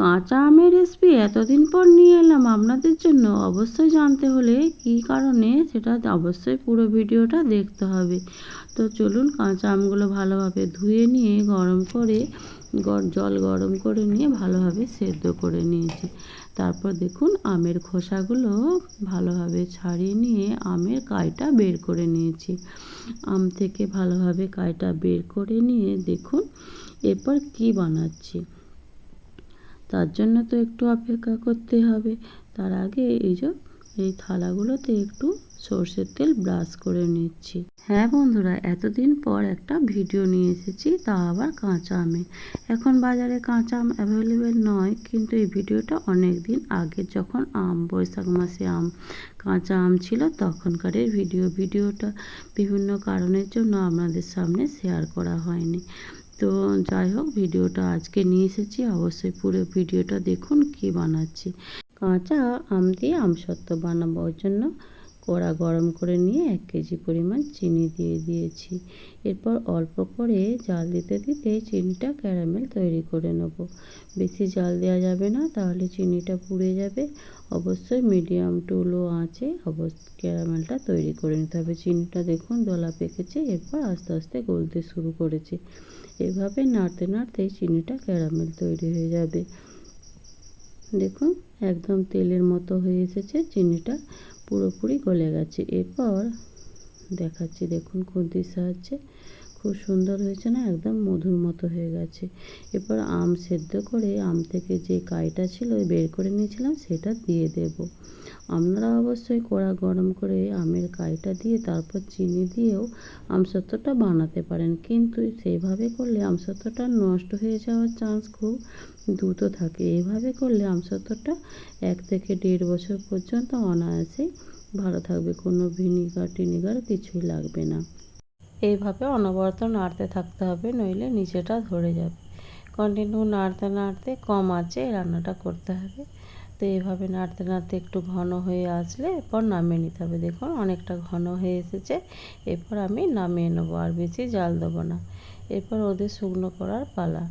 কাঁচা আমের রেসিপি এতদিন পর নিয়ে এলাম আপনাদের জন্য। অবশ্যই জানতে হলে কী কারণে সেটা অবশ্যই পুরো ভিডিওটা দেখতে হবে। তো চলুন, কাঁচা আমগুলো ভালোভাবে ধুয়ে নিয়ে জল গরম করে নিয়ে ভালোভাবে সেদ্ধ করে নিয়েছি। তারপর দেখুন আমের খোসাগুলো ভালোভাবে ছাড়িয়ে নিয়ে আমের কাইটা বের করে নিয়েছি। আম থেকে ভালোভাবে কাইটা বের করে নিয়ে দেখুন এরপর কি বানাচ্ছি। তার জন্য তো একটু অপেক্ষা করতে হবে। তার আগে এই থালাগুলোতে একটু সর্ষের তেল ব্রাশ করে নিচ্ছি। হ্যাঁ বন্ধুরা, এতদিন পর একটা ভিডিও নিয়ে এসেছি, তা আবার কাঁচা আমে। এখন বাজারে কাঁচা আম অ্যাভেলেবেল নয়, কিন্তু এই ভিডিওটা অনেক দিন আগে, যখন বৈশাখ মাসে কাঁচা আম ছিল তখনকারের ভিডিওটা বিভিন্ন কারণের জন্য আপনাদের সামনে শেয়ার করা হয়নি। তো যাই হোক, ভিডিওটা আজকে নিয়ে এসেছি, অবশ্যই পুরো ভিডিওটা দেখুন কি বানাচ্ছি। কাঁচা আম দিয়ে আমসত্ত্ব বানাবো, ওর জন্য কড়া গরম করে নিয়ে 1 কেজি পরিমাণ চিনি দিয়ে দিয়েছি। এরপর অল্প করে জাল দিতে দিতে চিনিটা ক্যারামেল তৈরি করে নেব। বেশি জাল দেওয়া যাবে না, তাহলে চিনিটা পুড়ে যাবে। অবশ্যই মিডিয়াম টু লো আঁচে ক্যারামেলটা তৈরি করে নিতে হবে। চিনিটা দেখুন দলা পেকেছে, এরপর আস্তে আস্তে গলতে শুরু করেছে। এভাবে নাড়তে নাড়তে চিনিটা ক্যারামেল তৈরি হয়ে যাবে। দেখুন একদম তেলের মতো হয়ে এসেছে, চিনিটা পুরোপুরি গলে গেছে। এরপর দেখাচ্ছি, দেখুন খুন্তির সাহায্যে খুব সুন্দর হয়েছে না, একদম মধুর মতো হয়ে গেছে। এরপর আম সেদ্ধ করে আম থেকে যে কাইটা ছিল বের করে নিয়েছিলাম সেটা দিয়ে দেব। আপনারা অবশ্যই কড়া গরম করে আমের কাইটা দিয়ে তারপর চিনি দিয়েও আমসত্ত্বটা বানাতে পারেন, কিন্তু সেইভাবে করলে আমসত্ত্বটা নষ্ট হয়ে যাওয়ার চান্স খুব দ্রুত থাকে। এভাবে করলে আমসত্ত্বটা 1 থেকে 1.5 বছর পর্যন্ত অনায়াসেই ভালো থাকবে, কোনো ভিনিগার কিছুই লাগবে না। এইভাবে অনবরত নাড়তে থাকতে হবে, নইলে নিচেটা ধরে যাবে। কন্টিনিউ নাড়তে নাড়তে কম আঁচে রান্নাটা করতে হবে। তো এইভাবে নাড়তে নাড়তে একটু ঘন হয়ে আসলে এরপর নামিয়ে নিতে হবে। দেখুন অনেকটা ঘন হয়ে এসেছে, এরপর আমি নামিয়ে নেবো, আর বেশি জাল দেবো না। এরপর ওদের শুকনো করার পালা।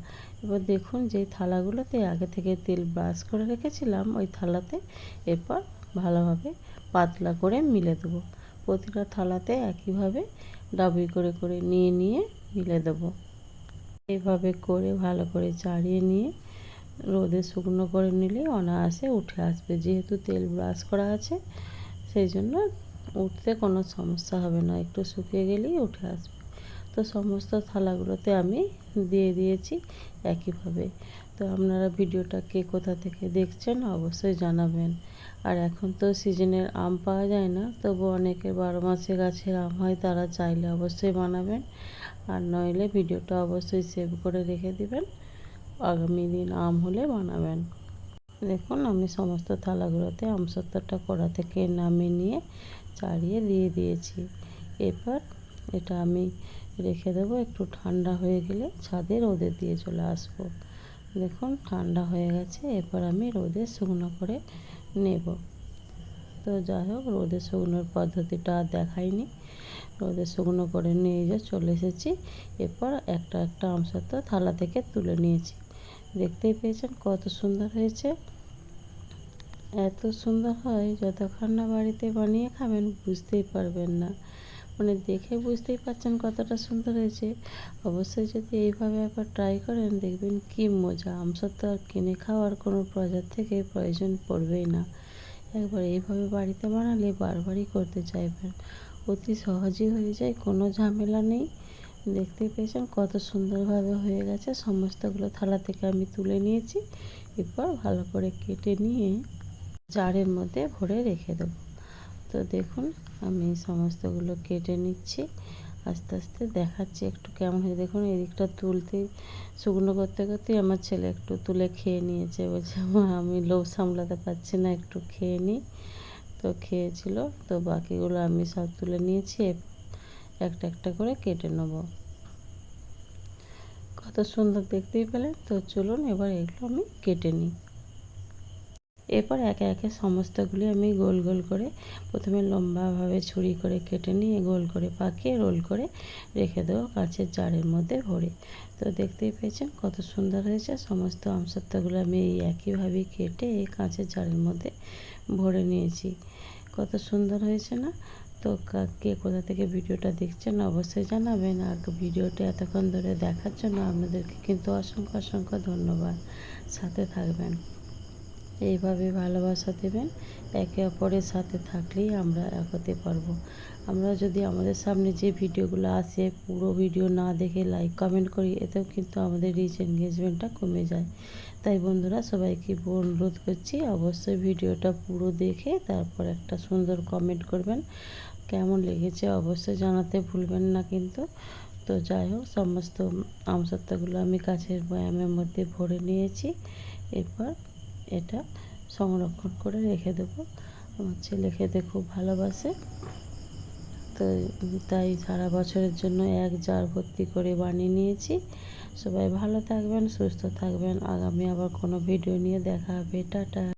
এবার দেখুন যে থালাগুলোতে আগে থেকে তেল ব্রাশ করে রেখেছিলাম, ওই থালাতে এরপর ভালোভাবে পাতলা করে মিলে দেবো। প্রতিটা থালাতে একইভাবে ডাবি করে করে নিয়ে নিয়ে মিলে দেবো। এইভাবে করে ভালো করে চাড়িয়ে নিয়ে রোদে শুকনো করে নিলে অনায়াসে উঠে আসবে। যেহেতু তেল ব্রাশ করা আছে সেই জন্য উঠতে কোনো সমস্যা হবে না, একটু শুকিয়ে গেলেই উঠে আসবে। তো সমস্ত থালাগুলোতে আমি দিয়ে দিয়েছি একইভাবে। তো আপনারা ভিডিওটা কে কোথা থেকে দেখছেন অবশ্যই জানাবেন। আর এখন তো সিজনের আম পাওয়া যায় না, তবু অনেকের 12 মাসে গাছের আম হয়, তারা চাইলে অবশ্যই বানাবেন। আর নইলে ভিডিওটা অবশ্যই সেভ করে রেখে দিবেন, আগামী দিন আম হলে বানাবেন। দেখুন আমি সমস্ত থালাগুলোতে আমসত্ত্বটা কড়া থেকে নামিয়ে নিয়ে চাড়িয়ে দিয়ে দিয়েছি। এরপর এটা আমি রেখে দেবো, একটু ঠান্ডা হয়ে গেলে ছাদে রোদে দিয়ে চলে আসবো। দেখুন ঠান্ডা হয়ে গেছে, এরপর আমি রোদে শুকনো করে নেব। তো যাই হোক, রোদে শুকনোর পদ্ধতিটা দেখাইনি, রোদে শুকনো করে নিয়ে চলে এসেছি। এরপর একটা একটা আমসত্ত্ব থালা থেকে তুলে নিয়েছি। দেখতেই পেয়েছেন কত সুন্দর হয়েছে। এত সুন্দর হয়, যতক্ষণ না বাড়িতে বানিয়ে খাবেন বুঝতেই পারবেন না। মানে দেখে বুঝতেই পারছেন কতটা সুন্দর হয়েছে। অবশ্যই যদি এইভাবে একবার ট্রাই করেন দেখবেন কি মজা। আমসত্ত্ব আর কিনে খাওয়ার কোনো বাজার থেকে প্রয়োজন পড়বেই না। একবার এইভাবে বাড়িতে বানালে বারবারই করতে চাইবেন। অতি সহজেই হয়ে যায়, কোনো ঝামেলা নেই। দেখতেই পেয়েছেন কত সুন্দরভাবে হয়ে গেছে। সমস্তগুলো থালা থেকে আমি তুলে নিয়েছি। এরপর ভালো করে কেটে নিয়ে জারের মধ্যে ভরে রেখে দেবো। তো দেখুন আমি সমস্তগুলো কেটে নিচ্ছি, আস্তে আস্তে দেখাচ্ছি একটু কেমন হয়েছে। দেখুন এদিকটা শুকনো করতে করতে আমার ছেলে একটু তুলে খেয়ে নিয়েছে, বলছে আমি লোভ সামলাতে পারছি না, একটু খেয়ে নিই। তো খেয়েছিল, তো বাকিগুলো আমি সব তুলে নিয়েছি, একটা একটা করে কেটে নেব। কত সুন্দর দেখতেই পেলেন। তো চলুন এবার এগুলো আমি কেটে নিই। এরপর একে একে সমস্তগুলি আমি গোল গোল করে প্রথমে লম্বাভাবে ছুরি করে কেটে নিয়ে গোল করে পাকিয়ে রোল করে রেখে দেবো কাঁচের জারের মধ্যে ভরে। তো দেখতেই পেয়েছেন কত সুন্দর হয়েছে। সমস্ত আমসত্ত্বগুলো আমি এই একইভাবে কেটে এই কাঁচের জারের মধ্যে ভরে নিয়েছি। কত সুন্দর হয়েছে না? তো কে কোথা থেকে ভিডিওটা দেখছেন অবশ্যই জানাবেন। আর ভিডিওটা এতক্ষণ ধরে দেখার জন্য আপনাদেরকে কিন্তু অসংখ্য অসংখ্য ধন্যবাদ। সাথে থাকবেন, এইভাবে ভালোবাসা দেবেন। একে অপরের সাথে থাকলেই আমরা এগোতে পারবো। আমরা যদি আমাদের সামনে যে ভিডিওগুলো আসে পুরো ভিডিও না দেখে লাইক কমেন্ট করি, এতেও কিন্তু আমাদের রিচ এনগেজমেন্টটা কমে যায়। তাই বন্ধুরা সবাইকে অনুরোধ করছি অবশ্যই ভিডিওটা পুরো দেখে তারপর একটা সুন্দর কমেন্ট করবেন। কেমন লেগেছে অবশ্যই জানাতে ভুলবেন না কিন্তু। তো যাই হোক, সমস্ত আমসত্ত্বগুলো আমি কাচের বয়ামের মধ্যে ভরে নিয়েছি। এরপর এটা সংরক্ষণ করে রেখে দেবো। আমার ছেলে খেতে খুব ভালোবাসে, তো তাই সারা বছরের জন্য এক জার ভর্তি করে বানিয়ে নিয়েছি। সবাই ভালো থাকবেন, সুস্থ থাকবেন। আগামী আবার কোনো ভিডিও নিয়ে দেখা হবে। টাটা।